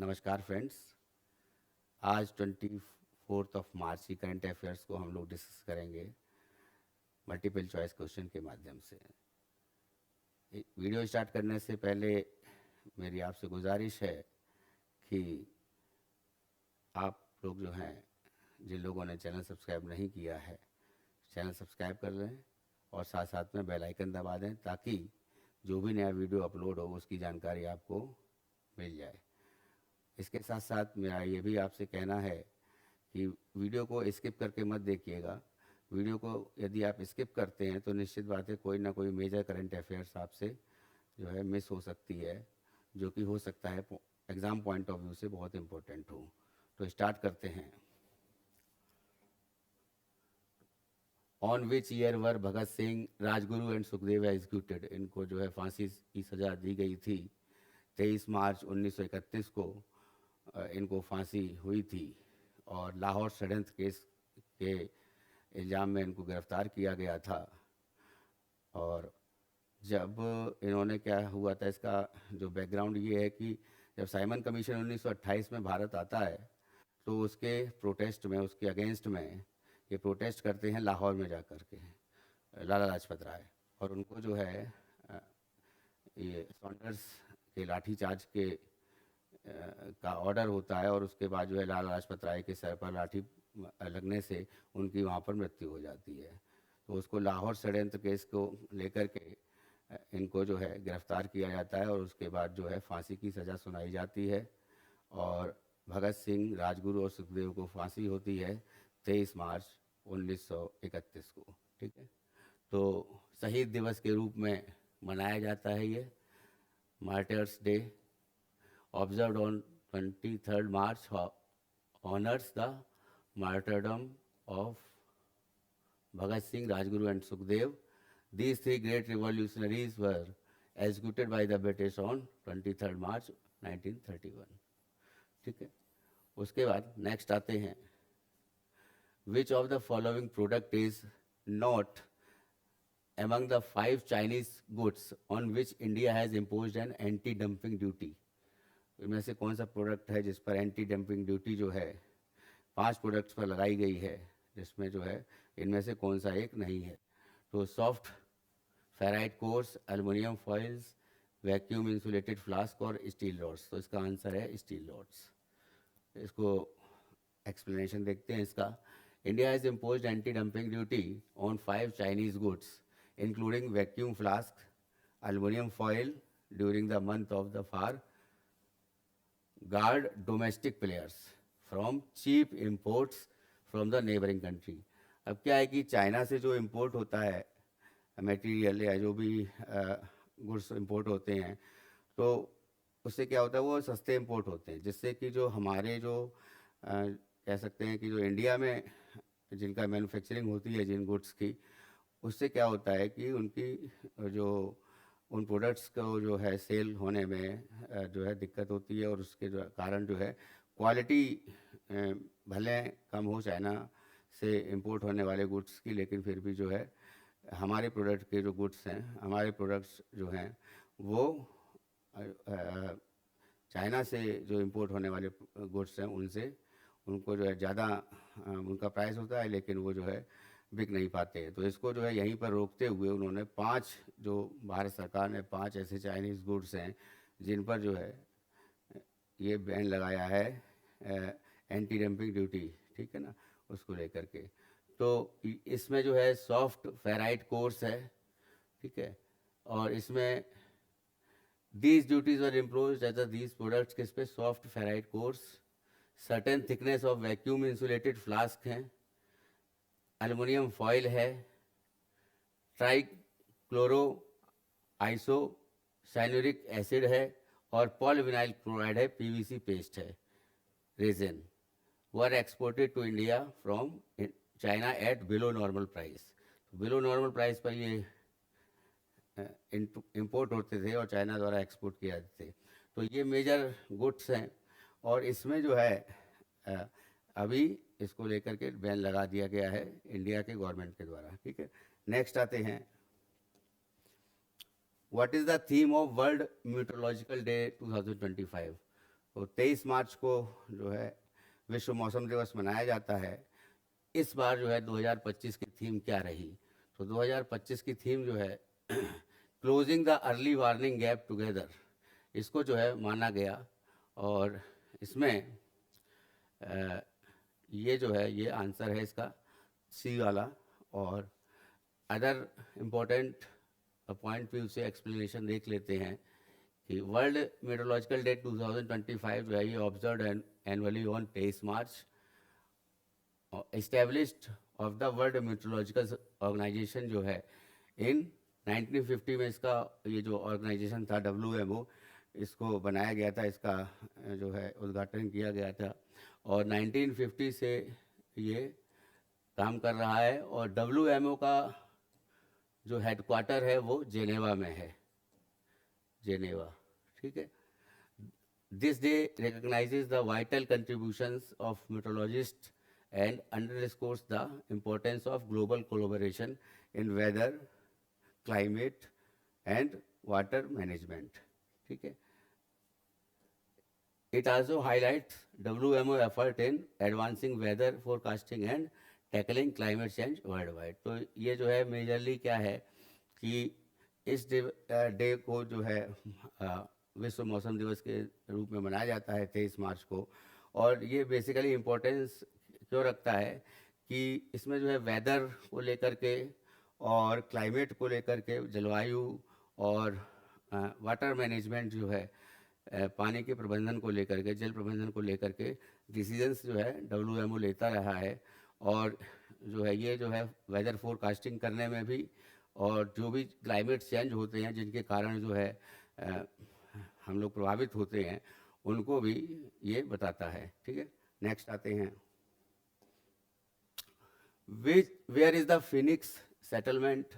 नमस्कार फ्रेंड्स। आज 24 मार्च की करंट अफेयर्स को हम लोग डिस्कस करेंगे मल्टीपल चॉइस क्वेश्चन के माध्यम से। वीडियो स्टार्ट करने से पहले मेरी आपसे गुजारिश है कि आप लोग जो हैं, जिन लोगों ने चैनल सब्सक्राइब नहीं किया है, चैनल सब्सक्राइब कर लें और साथ साथ में बेल आइकन दबा दें ताकि जो भी नया वीडियो अपलोड हो उसकी जानकारी आपको मिल जाए। इसके साथ साथ मेरा ये भी आपसे कहना है कि वीडियो को स्किप करके मत देखिएगा। वीडियो को यदि आप स्किप करते हैं तो निश्चित बात है कोई ना कोई मेजर करंट अफेयर्स आपसे जो है मिस हो सकती है, जो कि हो सकता है एग्ज़ाम पॉइंट ऑफ व्यू से बहुत इम्पोर्टेंट हो। तो स्टार्ट करते हैं। On which year were Bhagat Singh, Rajguru and Sukhdev executed? इनको जो है फांसी की सज़ा दी गई थी। 23 मार्च 1931 को इनको फांसी हुई थी और लाहौर षड्यंत्र केस के इल्ज़ाम में इनको गिरफ्तार किया गया था। और जब इन्होंने क्या हुआ था, इसका जो बैकग्राउंड ये है कि जब साइमन कमीशन 1928 में भारत आता है तो उसके प्रोटेस्ट में, उसके अगेंस्ट में ये प्रोटेस्ट करते हैं लाहौर में जा कर के लाला लाजपत राय। और उनको जो है ये सॉन्डर्स के लाठीचार्ज के का ऑर्डर होता है और उसके बाद जो है लाला लाजपत राय के सर पर लाठी लगने से उनकी वहाँ पर मृत्यु हो जाती है। तो उसको लाहौर षड्यंत्र केस को लेकर के इनको जो है गिरफ्तार किया जाता है और उसके बाद जो है फांसी की सज़ा सुनाई जाती है। और भगत सिंह, राजगुरु और सुखदेव को फांसी होती है 23 मार्च 1931 को। ठीक है, तो शहीद दिवस के रूप में मनाया जाता है ये martyrs day. Observed on 23rd March honors the martyrdom of Bhagat Singh, Rajguru and Sukhdev. These three great revolutionaries were executed by the British on 23rd March 1931. ठीक है, उसके बाद नेक्स्ट आते हैं। Which of the following product is not among the 5 Chinese goods on which India has imposed an anti-dumping duty? इनमें से कौन सा प्रोडक्ट है जिस पर एंटी डंपिंग ड्यूटी जो है 5 प्रोडक्ट्स पर लगाई गई है, जिसमें जो है इनमें से कौन सा एक नहीं है? तो soft ferrite course, aluminium foils, vacuum insulated flask और स्टील रॉड्स। तो इसका आंसर है स्टील रॉड्स। इसको एक्सप्लेनेशन देखते हैं इसका। India has imposed anti dumping duty on 5 Chinese goods including vacuum flask, aluminium foil during the month of the far guard domestic players from cheap imports from the neighboring country। अब क्या है कि China से जो import होता है material या जो भी गुड्स इंपोर्ट होते हैं, तो उससे क्या होता है, वो सस्ते इंपोर्ट होते हैं, जिससे कि जो हमारे जो कह सकते हैं कि जो इंडिया में जिनका मैन्युफैक्चरिंग होती है जिन गुड्स की, उससे क्या होता है कि उनकी जो उन प्रोडक्ट्स को जो है सेल होने में जो है दिक्कत होती है और उसके जो कारण जो है क्वालिटी भले कम हो चाइना से इंपोर्ट होने वाले गुड्स की, लेकिन फिर भी जो है हमारे प्रोडक्ट के जो गुड्स हैं, हमारे प्रोडक्ट्स जो हैं वो चाइना से जो इंपोर्ट होने वाले गुड्स हैं उनसे उनको जो है ज़्यादा उनका प्राइस होता है, लेकिन वो जो है बिक नहीं पाते। तो इसको जो है यहीं पर रोकते हुए उन्होंने 5, जो भारत सरकार ने 5 ऐसे चाइनीज़ गुड्स हैं जिन पर जो है ये बैन लगाया है एंटी डंपिंग ड्यूटी, ठीक है ना, उसको लेकर के। तो इसमें जो है सॉफ्ट फेराइट कोर्स है, ठीक है, और इसमें these duties were imposed as these products किस पे? Soft ferrite cores, certain thickness of vacuum insulated flask हैं, एल्युमिनियम फॉइल है, ट्राइक्लोरो आइसो साइनुरिक एसिड है और पॉलीविनाइल क्लोराइड है, पीवीसी पेस्ट है, resin. Were exported to India from China at below normal price. Below normal price पर ये import होते थे और चाइना द्वारा एक्सपोर्ट किए जाते थे। तो ये मेजर गुड्स हैं और इसमें जो है अभी इसको लेकर के बैन लगा दिया गया है इंडिया के गवर्नमेंट के द्वारा। ठीक है, नेक्स्ट आते हैं। What is the theme of world meteorological day 2025? तो 23 मार्च को जो है विश्व मौसम दिवस मनाया जाता है। इस बार जो है 2025 की थीम क्या रही? तो 2025 की थीम जो है closing the early warning gap together, इसको जो है माना गया। और इसमें ये जो है ये आंसर है इसका सी वाला। और अदर इम्पोर्टेंट पॉइंट भी उसे एक्सप्लेनेशन देख लेते हैं कि वर्ल्ड मेट्रोलॉजिकल डे 2025 जो है ये observe annually on 23 March. Established of the world meteorological organization जो है इन 1950 में इसका ये जो ऑर्गेनाइजेशन था WMO, इसको बनाया गया था, इसका जो है उद्घाटन किया गया था। और 1950 से ये काम कर रहा है। और WMO का जो हेडक्वार्टर है वो जेनेवा में है, जेनेवा, ठीक है। This day recognizes the vital contributions of meteorologists and underscores the importance of global collaboration in weather, climate and water management, ठीक है। It also highlights WMO effort in advancing weather forecasting and tackling climate change worldwide। तो ये जो है majorly क्या है कि इस डे को जो है विश्व मौसम दिवस के रूप में मनाया जाता है 23 मार्च को। और ये बेसिकली इम्पोर्टेंस क्यों रखता है कि इसमें जो है वेदर को लेकर के और क्लाइमेट को लेकर के, जलवायु और वाटर मैनेजमेंट जो है पानी के प्रबंधन को लेकर के, जल प्रबंधन को लेकर के डिसीजंस जो है WMO लेता रहा है। और जो है ये जो है वेदर फोरकास्टिंग करने में भी, और जो भी क्लाइमेट चेंज होते हैं जिनके कारण जो है हम लोग प्रभावित होते हैं, उनको भी ये बताता है, ठीक है। नेक्स्ट आते हैं, where is the Phoenix settlement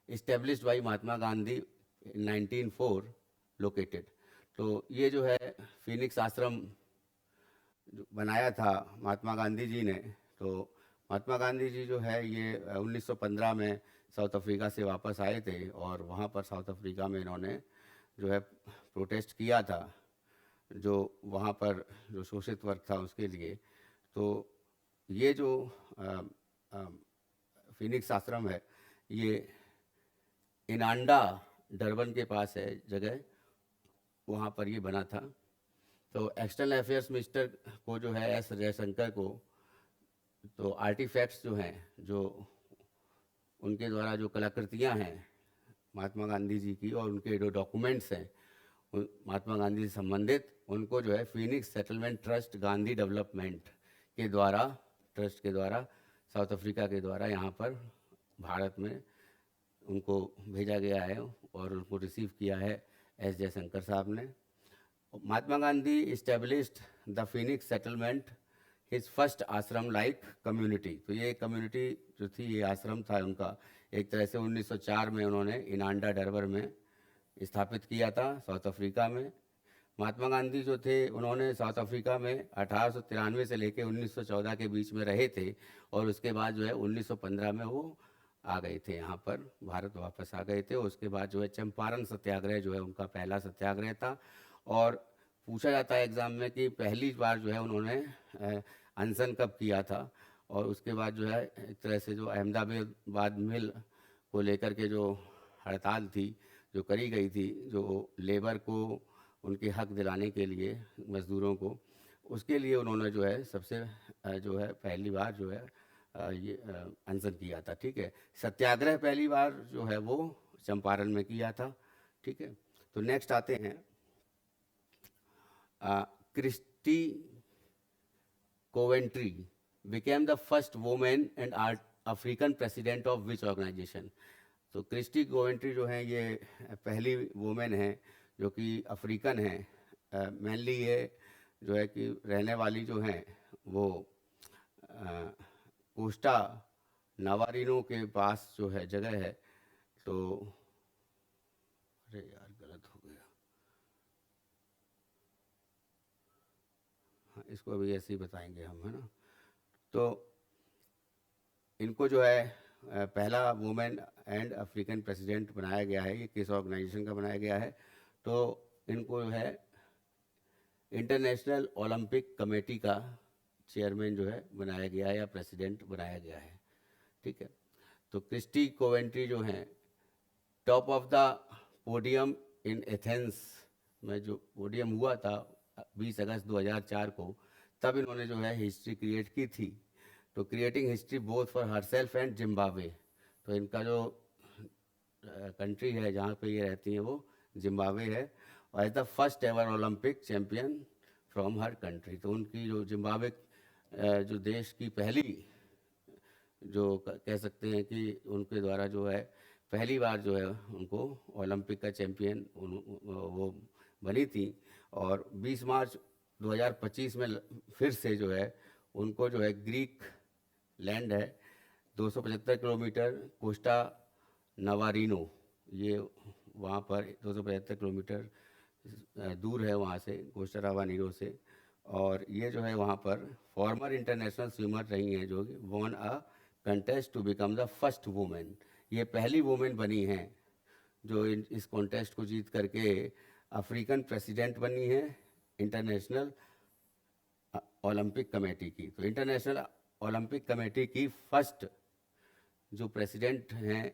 established by Mahatma Gandhi in 1904 located. तो ये जो है फिनिक्स आश्रम जो बनाया था महात्मा गांधी जी ने। तो महात्मा गांधी जी जो है ये 1915 में साउथ अफ्रीका से वापस आए थे, और वहाँ पर साउथ अफ्रीका में इन्होंने जो है प्रोटेस्ट किया था, जो वहाँ पर जो शोषित वर्ग था उसके लिए। तो ये जो फिनिक्स आश्रम है ये इनांडा डरबन के पास है जगह, वहाँ पर ये बना था। तो एक्सटर्नल अफेयर्स मिनिस्टर को जो है एस जयशंकर को, तो आर्टिफैक्ट्स जो हैं, जो उनके द्वारा जो कलाकृतियाँ हैं महात्मा गांधी जी की और उनके जो डॉक्यूमेंट्स हैं महात्मा गांधी से संबंधित, उनको जो है Phoenix settlement trust Gandhi development के द्वारा, ट्रस्ट के द्वारा, साउथ अफ्रीका के द्वारा यहाँ पर भारत में उनको भेजा गया है और उनको रिसीव किया है एस जयशंकर साहब ने। Mahatma Gandhi established the Phoenix settlement his first ashram like community. तो ये कम्युनिटी जो थी, ये आश्रम था उनका, एक तरह से 1904 में उन्होंने इनांडा डरबर में स्थापित किया था, साउथ अफ्रीका में। महात्मा गांधी जो थे उन्होंने साउथ अफ्रीका में 1893 से लेकर 1914 के बीच में रहे थे, और उसके बाद जो है 1915 में वो आ गए थे यहाँ पर, भारत वापस आ गए थे। उसके बाद जो है चंपारण सत्याग्रह जो है उनका पहला सत्याग्रह था। और पूछा जाता है एग्ज़ाम में कि पहली बार जो है उन्होंने अनशन कब किया था। और उसके बाद जो है एक तरह से जो अहमदाबाद मिल को लेकर के जो हड़ताल थी जो करी गई थी, जो लेबर को उनके हक दिलाने के लिए, मज़दूरों को, उसके लिए उन्होंने जो है सबसे जो है पहली बार जो है ये अनशन किया था, ठीक है। सत्याग्रह पहली बार जो है वो चंपारण में किया था, ठीक है। तो नेक्स्ट आते हैं, Kirsty Coventry became the first women and African president of which organization. तो क्रिस्टी कोवेंट्री जो है ये पहली वुमेन है जो कि अफ्रीकन है। मेनली ये जो है कि रहने वाली जो हैं वो कोस्टा नावारिनो के पास जो है जगह है। तो अरे यार गलत हो गया, हाँ इसको अभी ऐसे ही बताएंगे हम, है ना। तो इनको जो है पहला वुमेन एंड अफ्रीकन प्रेसिडेंट बनाया गया है। ये किस ऑर्गेनाइजेशन का बनाया गया है? तो इनको जो है इंटरनेशनल ओलंपिक कमेटी का चेयरमैन जो है बनाया गया है या प्रेसिडेंट बनाया गया है। ठीक है, तो क्रिस्टी कोवेंट्री जो हैं top of the podium in Athens में जो पोडियम हुआ था 20 अगस्त 2004 को, तब इन्होंने जो है हिस्ट्री क्रिएट की थी। तो creating history both for herself and Zimbabwe, तो इनका जो कंट्री है जहाँ पे ये रहती हैं वो जिम्बाब्वे है, और as the first ever Olympic champion from her country. तो उनकी जो जिम्बाब्वे जो देश की पहली जो कह सकते हैं कि उनके द्वारा जो है पहली बार जो है उनको ओलंपिक का चैम्पियन वो बनी थी। और 20 मार्च 2025 में फिर से जो है उनको जो है ग्रीक लैंड है 275 किलोमीटर कोस्टा नवारिनो, ये वहाँ पर 275 किलोमीटर दूर है वहाँ से, कोस्टा नवारिनो से। और ये जो है वहाँ पर फॉर्मर इंटरनेशनल स्विमर रही हैं जो won a contest to become the first women, ये पहली वुमेन बनी हैं जो इस कॉन्टेस्ट को जीत करके अफ्रीकन प्रेसिडेंट बनी है इंटरनेशनल ओलंपिक कमेटी की। तो इंटरनेशनल ओलंपिक कमेटी की फर्स्ट जो प्रेसिडेंट हैं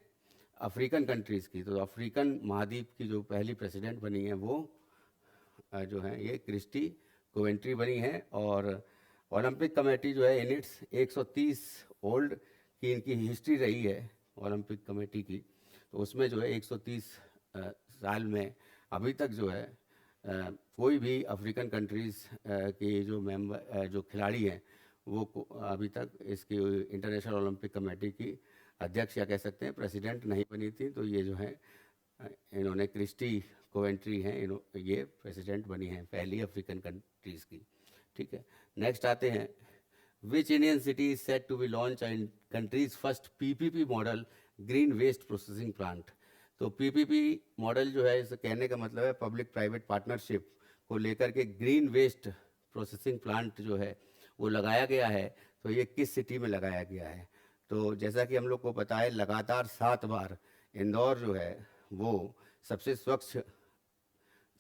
अफ्रीकन कंट्रीज़ की, तो अफ्रीकन महाद्वीप की जो पहली प्रेसिडेंट बनी है वो जो है ये क्रिस्टी कोवेंट्री बनी है। और ओलंपिक कमेटी जो है इन इट्स 130 ओल्ड की इनकी हिस्ट्री रही है ओलंपिक कमेटी की, तो उसमें जो है 130 साल में अभी तक जो है कोई भी अफ्रीकन कंट्रीज़ के जो मेंबर जो खिलाड़ी हैं वो अभी तक इसकी इंटरनेशनल ओलंपिक कमेटी की अध्यक्ष या कह सकते हैं प्रेसिडेंट नहीं बनी थी। तो ये जो है इन्होंने क्रिस्टी कोवेंट्री हैं, ये प्रेसिडेंट बनी हैं पहली अफ्रीकन कंट्रीज़ की। ठीक है, नेक्स्ट आते हैं which Indian city is set to be launch in countries first PPP model green waste processing plant. तो पीपीपी मॉडल जो है इसे कहने का मतलब है पब्लिक प्राइवेट पार्टनरशिप को लेकर के ग्रीन वेस्ट प्रोसेसिंग प्लांट जो है वो लगाया गया है। तो ये किस सिटी में लगाया गया है? तो जैसा कि हम लोग को पता है लगातार 7 बार इंदौर जो है वो सबसे स्वच्छ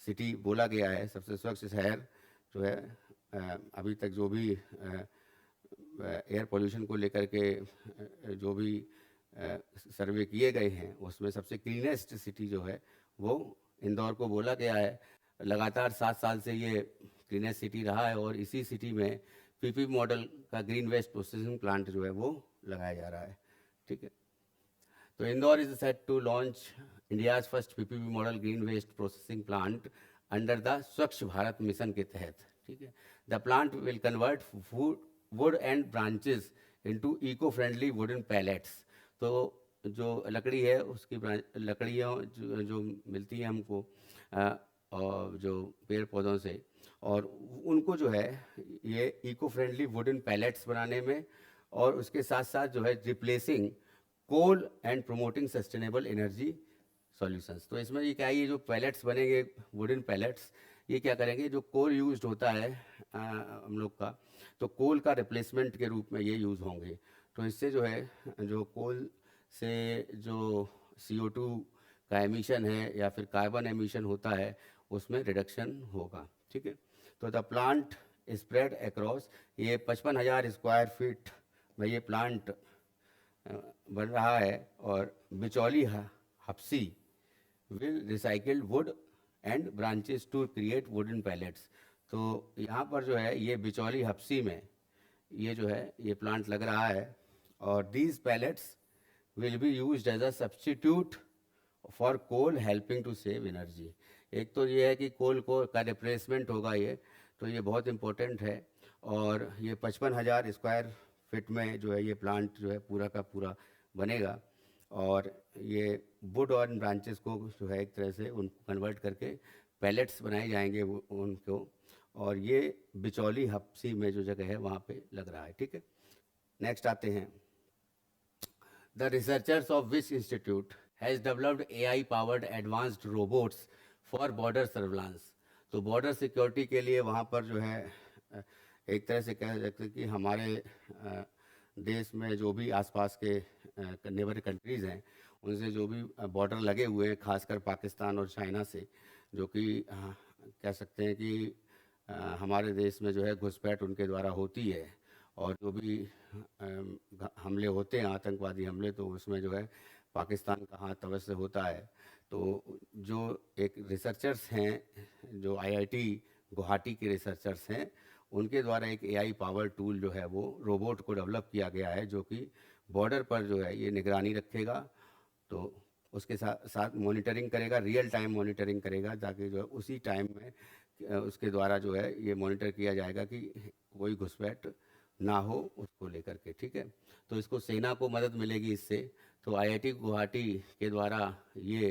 सिटी बोला गया है, सबसे स्वच्छ शहर जो है अभी तक जो भी एयर पोल्यूशन को लेकर के जो भी सर्वे किए गए हैं उसमें सबसे क्लीनेस्ट सिटी जो है वो इंदौर को बोला गया है। लगातार 7 साल से ये क्लीनेस्ट सिटी रहा है और इसी सिटी में पीपी मॉडल का ग्रीन वेस्ट प्रोसेसिंग प्लांट जो है वो लगाया जा रहा है। ठीक है, तो Indore is set to launch India's first PPP model green waste processing plant under the Swachh Bharat mission के तहत। ठीक है, the plant will convert wood and branches into eco friendly wooden pallets. तो जो लकड़ी है उसकी लकड़ियाँ जो मिलती हैं हमको और जो पेड़ पौधों से, और उनको जो है ये इको फ्रेंडली वुडन पैलेट्स बनाने में और उसके साथ साथ जो है replacing coal and promoting sustainable energy solutions. तो इसमें ये क्या है, ये जो पैलेट्स बनेंगे वुडन पैलेट्स, ये क्या करेंगे जो कोल यूज्ड होता है हम लोग का, तो कोल का रिप्लेसमेंट के रूप में ये यूज़ होंगे। तो इससे जो है जो कोल से जो CO2 का एमिशन है या फिर कार्बन एमिशन होता है उसमें रिडक्शन होगा। ठीक है, तो द प्लांट स्प्रेड अक्रॉस, ये 55,000 स्क्वायर फीट में ये प्लांट बन रहा है। और बिचौली हप्सी will recycled wood and branches to create wooden pallets. तो यहाँ पर जो है ये बिचौली हप्सी में ये जो है ये प्लांट लग रहा है और these pallets will be used as a substitute for coal helping to save energy. एक तो ये है कि कोल को का रिप्लेसमेंट होगा ये, तो ये बहुत इम्पोर्टेंट है। और ये 55,000 स्क्वायर फीट में जो है ये प्लांट जो है पूरा का पूरा बनेगा और ये वुड और ब्रांचेस को जो है एक तरह से उनको कन्वर्ट करके पैलेट्स बनाए जाएंगे उनको, और ये बिचौली हप्सी में जो जगह है वहाँ पे लग रहा है। ठीक है, नेक्स्ट आते हैं the researchers of which institute has developed AI powered advanced robots for border surveillance. तो बॉर्डर सिक्योरिटी के लिए वहाँ पर जो है एक तरह से कह सकते हैं कि हमारे देश में जो भी आसपास के नेबर कंट्रीज़ हैं उनसे जो भी बॉर्डर लगे हुए हैं खासकर पाकिस्तान और चाइना से, जो कि कह सकते हैं कि हमारे देश में जो है घुसपैठ उनके द्वारा होती है, और जो भी हमले होते हैं, आतंकवादी हमले, तो उसमें जो है पाकिस्तान का हाथ अवश्य होता है। तो जो एक रिसर्चर्स हैं, जो आईआईटी गुवाहाटी के रिसर्चर्स हैं, उनके द्वारा एक एआई पावर टूल जो है वो रोबोट को डेवलप किया गया है, जो कि बॉर्डर पर जो है ये निगरानी रखेगा, तो उसके साथ साथ मॉनिटरिंग करेगा, रियल टाइम मॉनिटरिंग करेगा, ताकि जो है उसी टाइम में उसके द्वारा जो है ये मॉनिटर किया जाएगा कि कोई घुसपैठ ना हो उसको लेकर के। ठीक है, तो इसको सेना को मदद मिलेगी इससे। तो आईआईटी गुवाहाटी के द्वारा ये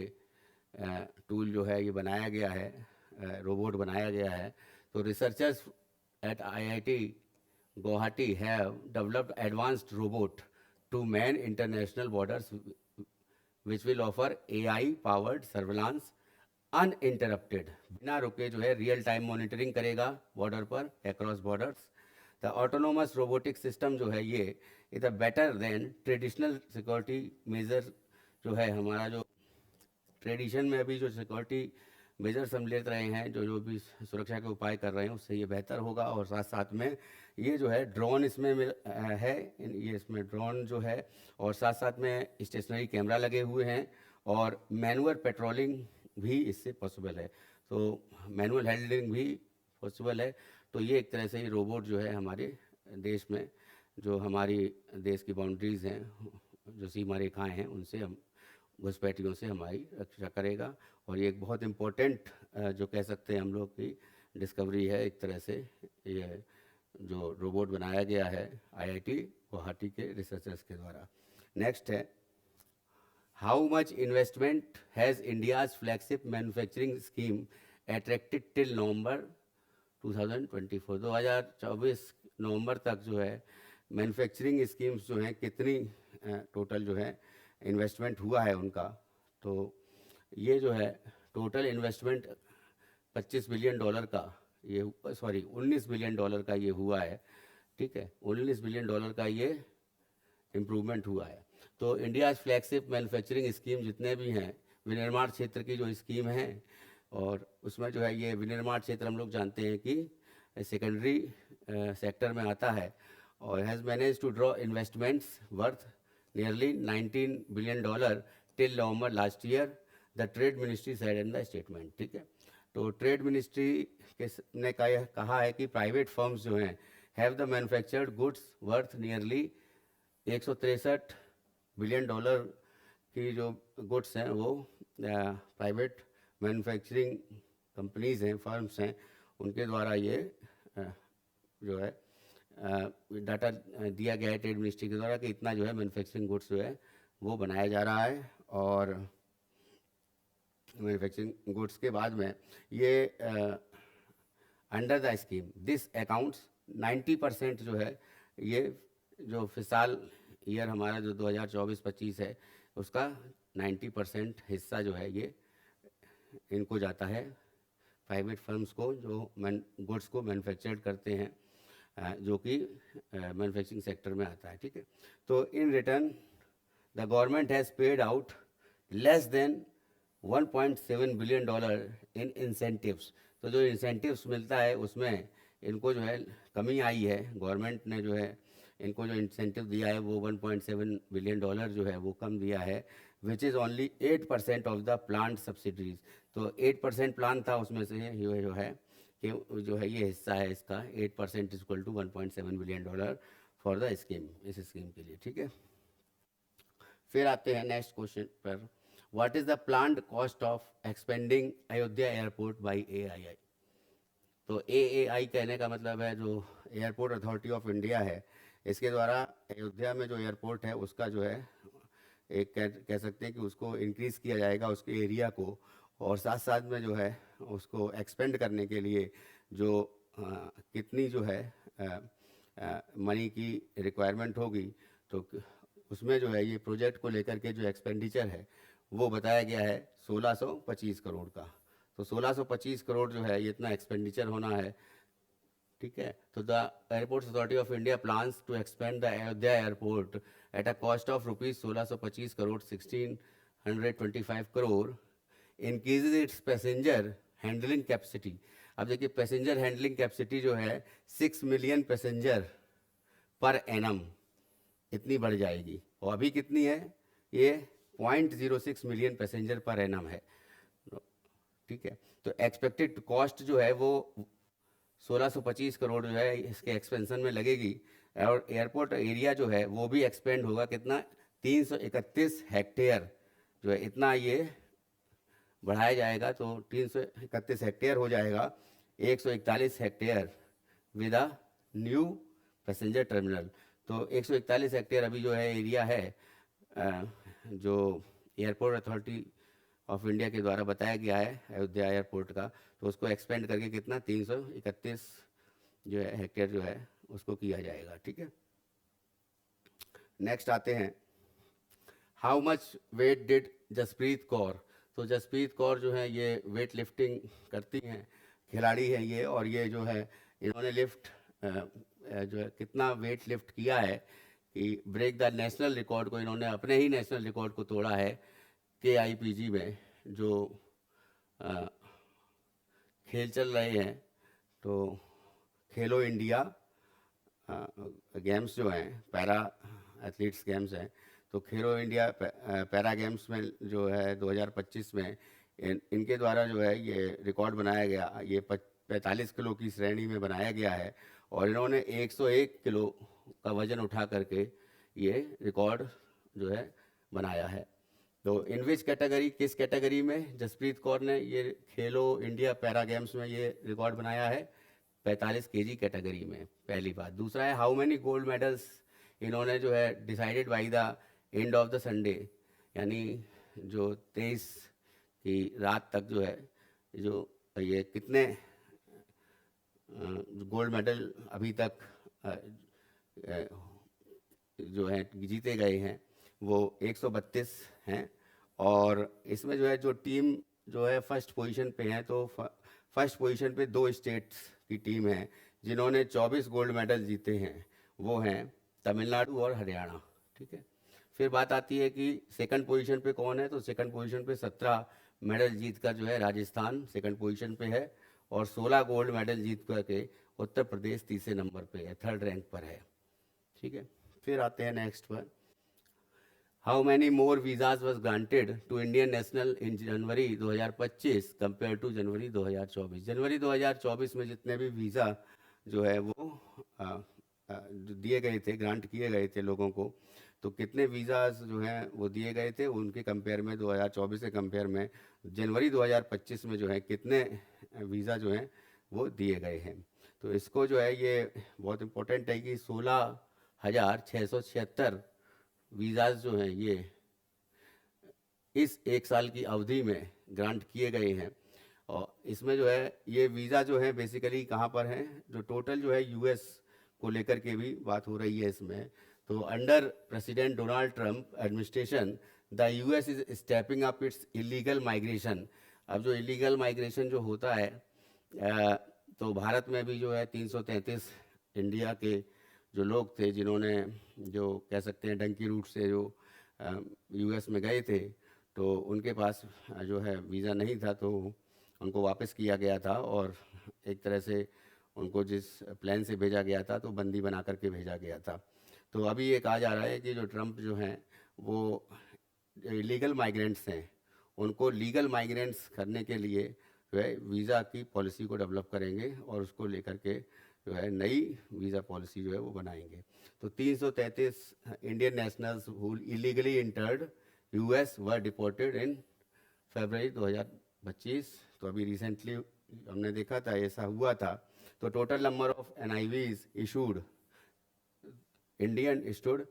टूल जो है ये बनाया गया है, रोबोट बनाया गया है। तो researchers eight IIT Guwahati have developed advanced robot to man international borders, which will offer AI-powered surveillance uninterrupted. बिना रुके जो है रियल टाइम मॉनिटरिंग करेगा बॉर्डर पर, across borders. The autonomous robotic system जो है ये is a better than traditional security measure. जो है हमारा जो ट्रेडिशन में अभी जो सिक्योरिटी मेजर्स हम ले रहे हैं, जो जो भी सुरक्षा के उपाय कर रहे हैं, उससे ये बेहतर होगा। और साथ साथ में ये जो है ड्रोन इसमें है, ये इसमें ड्रोन जो है, और साथ साथ में स्टेशनरी कैमरा लगे हुए हैं, और मैनुअल पेट्रोलिंग भी इससे पॉसिबल है। तो मैनुअल हैंडलिंग भी पॉसिबल है। तो ये एक तरह से ये रोबोट जो है हमारे देश में, जो हमारी देश की बाउंड्रीज़ हैं, जो सीमा रेखाएँ हैं, उनसे हम घुसपैठियों से हमारी रक्षा करेगा। और ये एक बहुत इम्पोर्टेंट जो कह सकते हैं हम लोग की डिस्कवरी है एक तरह से, ये जो रोबोट बनाया गया है आईआईटी गुवाहाटी के रिसर्चर्स के द्वारा। नेक्स्ट है, how much investment has India's flagship manufacturing scheme attracted till नवंबर 2024? 2024 नवंबर तक जो है मैन्युफैक्चरिंग स्कीम्स जो हैं कितनी टोटल जो है इन्वेस्टमेंट हुआ है उनका। तो ये जो है टोटल इन्वेस्टमेंट 25 बिलियन डॉलर का ये, सॉरी 19 बिलियन डॉलर का ये हुआ है। ठीक है, 19 बिलियन डॉलर का ये इम्प्रूवमेंट हुआ है। तो इंडिया फ्लैगशिप मैन्युफैक्चरिंग स्कीम जितने भी हैं, विनिर्माण क्षेत्र की जो स्कीम है, और उसमें जो है ये विनिर्माण क्षेत्र हम लोग जानते हैं कि सेकेंडरी सेक्टर में आता है, और has manage to draw investments worth nearly $19 billion till November last year, the trade ministry said in the statement. ठीक है, तो ट्रेड मिनिस्ट्री ने कहा है कि प्राइवेट फर्म्स जो हैं have the manufactured goods worth nearly 163 billion dollar की जो गुड्स हैं वो प्राइवेट मैन्युफैक्चरिंग कंपनीज हैं, फर्म्स हैं, उनके द्वारा ये जो है डाटा दिया गया है ट्रेड मिनिस्ट्री के द्वारा कि इतना जो है मैन्युफैक्चरिंग गुड्स जो है वो बनाया जा रहा है। और मैन्युफैक्चरिंग गुड्स के बाद में ये under the scheme this accounts 90% जो है ये जो फिसाल ईयर हमारा जो 2024-25 है उसका 90% हिस्सा जो है ये इनको जाता है, प्राइवेट फर्म्स को जो गुड्स को मैन्युफैक्चर्ड करते हैं, जो कि मैन्युफैक्चरिंग सेक्टर में आता है। ठीक है, तो in return the government has paid out less than $1.7 billion in incentives. तो जो इंसेंटिव्स मिलता है उसमें इनको जो है कमी आई है, गवर्नमेंट ने जो है इनको जो इंसेंटिव दिया है वो $1.7 बिलियन जो है वो कम दिया है, which is only 8% of the plant subsidies. तो 8% प्लान था, उसमें से ये जो है कि जो है ये हिस्सा है इसका 8% equal to $1.7 billion for the scheme, इस स्कीम के लिए। ठीक है, फिर आते हैं नेक्स्ट क्वेश्चन पर, what is the planned cost of expanding Ayodhya airport by AAI? तो AAI कहने का मतलब है जो एयरपोर्ट अथॉरिटी ऑफ इंडिया है, इसके द्वारा अयोध्या में जो एयरपोर्ट है उसका जो है एक कह सकते हैं कि उसको इंक्रीज़ किया जाएगा, उसके एरिया को, और साथ साथ में जो है उसको एक्सपेंड करने के लिए जो कितनी जो है मनी की रिक्वायरमेंट होगी, तो उसमें जो है ये प्रोजेक्ट को लेकर के जो एक्सपेंडिचर है वो बताया गया है 1625 करोड़ का। तो 1625 करोड़ जो है ये इतना एक्सपेंडिचर होना है। ठीक है, तो the airports authority of India plans to expand the Ayodhya airport at a cost of rupees 1625 crore 1625 crore, increases its passenger handling capacity। अब देखिए पैसेंजर हैंडलिंग कैपेसिटी जो है 6 मिलियन पैसेंजर पर एनम इतनी बढ़ जाएगी, और अभी कितनी है, ये 0.06 मिलियन पैसेंजर पर एनम है। ठीक है, तो एक्सपेक्टेड कॉस्ट जो है वो 1625 करोड़ जो है इसके एक्सपेंशन में लगेगी, और एयरपोर्ट एरिया जो है वो भी एक्सपेंड होगा, कितना, 331 हेक्टेयर जो है इतना ये बढ़ाया जाएगा, तो 331 हेक्टेयर हो जाएगा 141 hectare with a new passenger terminal. तो 141 हेक्टेयर अभी जो है एरिया है जो एयरपोर्ट अथॉरिटी ऑफ इंडिया के द्वारा बताया गया है अयोध्या एयरपोर्ट का, तो उसको एक्सपेंड करके कितना 331 जो है हेक्टेयर जो है उसको किया जाएगा। ठीक है, नेक्स्ट आते हैं, how much weight did Jaspreet Kaur. तो जसप्रीत कौर जो है ये वेट लिफ्टिंग करती हैं, खिलाड़ी है ये, और ये जो है इन्होंने लिफ्ट जो है कितना वेट लिफ्ट किया है कि ब्रेक द नेशनल रिकॉर्ड को, इन्होंने अपने ही नेशनल रिकॉर्ड को तोड़ा है KIPG में, जो खेल चल रहे हैं, तो खेलो इंडिया गेम्स जो हैं, पैरा एथलीट्स गेम्स हैं, तो खेलो इंडिया पैरा गेम्स में जो है 2025 में इनके द्वारा जो है ये रिकॉर्ड बनाया गया, ये 45 किलो की श्रेणी में बनाया गया है, और इन्होंने 101 किलो का वजन उठा करके ये रिकॉर्ड जो है बनाया है। तो इन विच कैटेगरी, किस कैटेगरी में जसप्रीत कौर ने ये खेलो इंडिया पैरा गेम्स में ये रिकॉर्ड बनाया है, 45 kg कैटेगरी में, पहली बात। दूसरा है हाउ मैनी गोल्ड मेडल्स इन्होंने जो है decided by the end of the Sunday, यानी जो 23 की रात तक जो है जो ये कितने गोल्ड मेडल अभी तक जो है जीते गए हैं, वो 132 हैं, और इसमें जो है जो टीम जो है फर्स्ट पोजीशन पे है, तो फर्स्ट पोजीशन पे 2 स्टेट्स की टीम है जिन्होंने 24 गोल्ड मेडल जीते हैं, वो हैं तमिलनाडु और हरियाणा। ठीक है, फिर बात आती है कि सेकंड पोजीशन पे कौन है, तो सेकंड पोजीशन पे 17 मेडल जीत कर जो है राजस्थान सेकंड पोजीशन पे है, और 16 गोल्ड मेडल जीत करके उत्तर प्रदेश तीसरे नंबर पे है, थर्ड रैंक पर है। ठीक है, फिर आते हैं नेक्स्ट पर, how many more visas was granted to Indian national in January 2025 compare to January 2024। जनवरी 2024 में जितने भी वीज़ा जो है वो दिए गए थे, ग्रांट किए गए थे लोगों को, तो कितने वीज़ाज जो हैं वो दिए गए थे, उनके कंपेयर में 2024 के कंपेयर में जनवरी 2025 में जो है कितने वीज़ा जो हैं वो दिए गए हैं। तो इसको जो है ये बहुत इम्पोर्टेंट है कि 16,676 वीज़ाज जो हैं ये इस एक साल की अवधि में ग्रांट किए गए हैं, और इसमें जो है ये वीज़ा जो है बेसिकली कहाँ पर हैं, जो टोटल जो है US को लेकर के भी बात हो रही है इसमें। तो under president Donald Trump administration the US is stepping up it's illegal migration. अब जो इलीगल माइग्रेशन जो होता है तो भारत में भी जो है 333 इंडिया के जो लोग थे जिन्होंने जो कह सकते हैं डंकी रूट से जो US में गए थे, तो उनके पास जो है वीज़ा नहीं था, तो उनको वापस किया गया था, और एक तरह से उनको जिस प्लान से भेजा गया था तो बंदी बना करके भेजा गया था। तो अभी ये कहा जा रहा है कि जो ट्रंप जो हैं वो इलीगल माइग्रेंट्स हैं उनको लीगल माइग्रेंट्स करने के लिए जो है वीज़ा की पॉलिसी को डेवलप करेंगे, और उसको लेकर के जो है नई वीज़ा पॉलिसी जो है वो बनाएंगे। तो 333 Indian nationals who illegally entered US were deported in February 2025। तो अभी रिसेंटली हमने देखा था ऐसा हुआ था। तो total number of NIVs issued Indian stood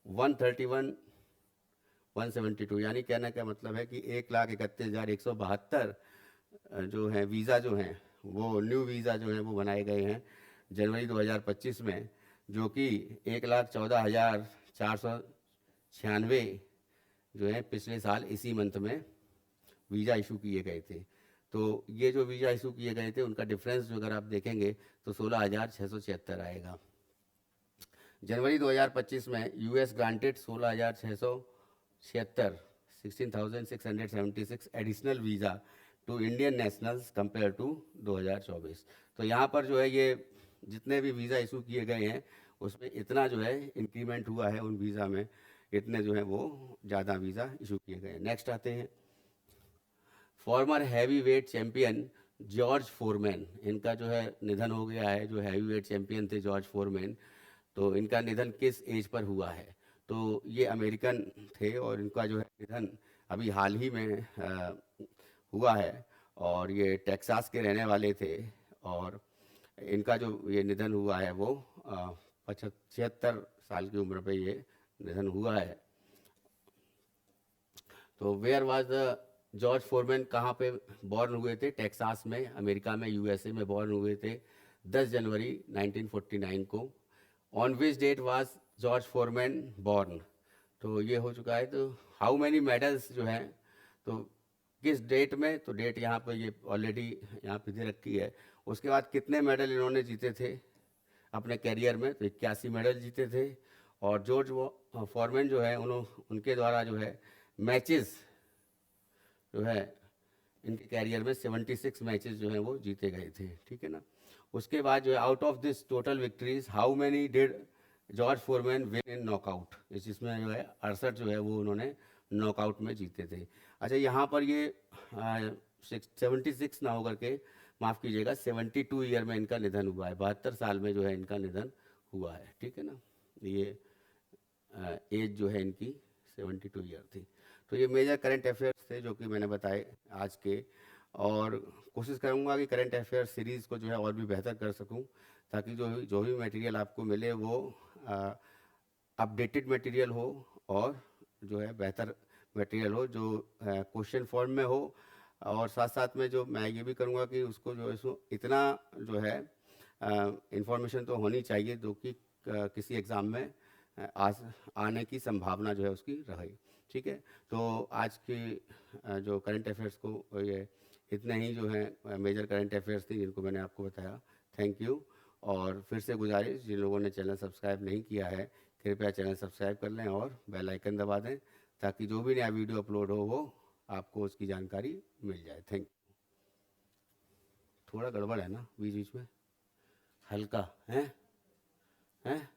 131,172, यानी कहने का मतलब है कि 1,31,172 जो है वीज़ा जो हैं वो न्यू वीज़ा जो हैं वो बनाए गए हैं जनवरी 2025 में, जो कि 1,14,496 जो है पिछले साल इसी मंथ में वीज़ा इशू किए गए थे। तो ये जो वीज़ा इशू किए गए थे उनका डिफरेंस जो अगर आप देखेंगे तो 16,676 आएगा। जनवरी 2025 में US granted 16,676 16,676 additional visa to Indian nationals compare to 2024। तो यहाँ पर जो है ये जितने भी वीज़ा इशू किए गए हैं उसमें इतना जो है इंक्रीमेंट हुआ है उन वीज़ा में, इतने जो है वो ज़्यादा वीज़ा इशू किए गए हैं। नेक्स्ट आते हैं, farmer heavy weight champion George foreman, इनका जो है निधन हो गया है। जो हैवी वेट चैंपियन थे जॉर्ज फोरमैन, तो इनका निधन किस एज पर हुआ है? तो ये अमेरिकन थे और इनका जो है निधन अभी हाल ही में हुआ है, और ये टेक्सास के रहने वाले थे। और इनका जो ये निधन हुआ है वो 76 साल की उम्र पे ये निधन हुआ है। तो where was the George Foreman, कहाँ पे बॉर्न हुए थे? टेक्सास में, अमेरिका में, यूएसए में बॉर्न हुए थे 10 जनवरी 1949 को। On which date was George Foreman born? तो ये हो चुका है। तो हाउ मैनी मेडल्स जो हैं, तो किस डेट में? तो डेट यहाँ पे ये ऑलरेडी यहाँ पे दे रखी है। उसके बाद कितने मेडल इन्होंने जीते थे अपने कैरियर में? तो 81 मेडल जीते थे। और जॉर्ज फॉरमैन जो है उनके द्वारा जो है मैचेस जो है इनके कैरियर में 76 मैचेस जो हैं वो जीते गए थे, ठीक है ना। उसके बाद जो है out of this total victories how many did George foreman win in knockout? इसमें जो है 68 जो है वो उन्होंने नॉकआउट में जीते थे। अच्छा, यहाँ पर ये 76 ना होकर के, माफ़ कीजिएगा, 72 ईयर में इनका निधन हुआ है। 72 साल में जो है इनका निधन हुआ है, ठीक है ना। ये एज जो है इनकी 72 ईयर थी। तो ये मेजर करंट अफेयर्स थे जो कि मैंने बताए आज के। और कोशिश करूँगा कि करंट अफेयर सीरीज़ को जो है और भी बेहतर कर सकूँ, ताकि जो भी मटेरियल आपको मिले वो अपडेटेड मटेरियल हो, और जो है बेहतर मटेरियल हो, जो क्वेश्चन फॉर्म में हो। और साथ साथ में जो मैं ये भी करूँगा कि उसको जो है सो इतना जो है इंफॉर्मेशन तो होनी चाहिए जो कि किसी एग्ज़ाम में आज आने की संभावना जो है उसकी रहे, ठीक है। तो आज की जो करंट अफेयर्स को ये इतने ही जो है मेजर करंट अफेयर्स थी जिनको मैंने आपको बताया। Thank you. और फिर से गुजारिश, जिन लोगों ने चैनल सब्सक्राइब नहीं किया है कृपया चैनल सब्सक्राइब कर लें और बेल आइकन दबा दें, ताकि जो भी नया वीडियो अपलोड हो वो आपको उसकी जानकारी मिल जाए। Thank you. थोड़ा गड़बड़ है ना बीच बीच में, हल्का है, हैं?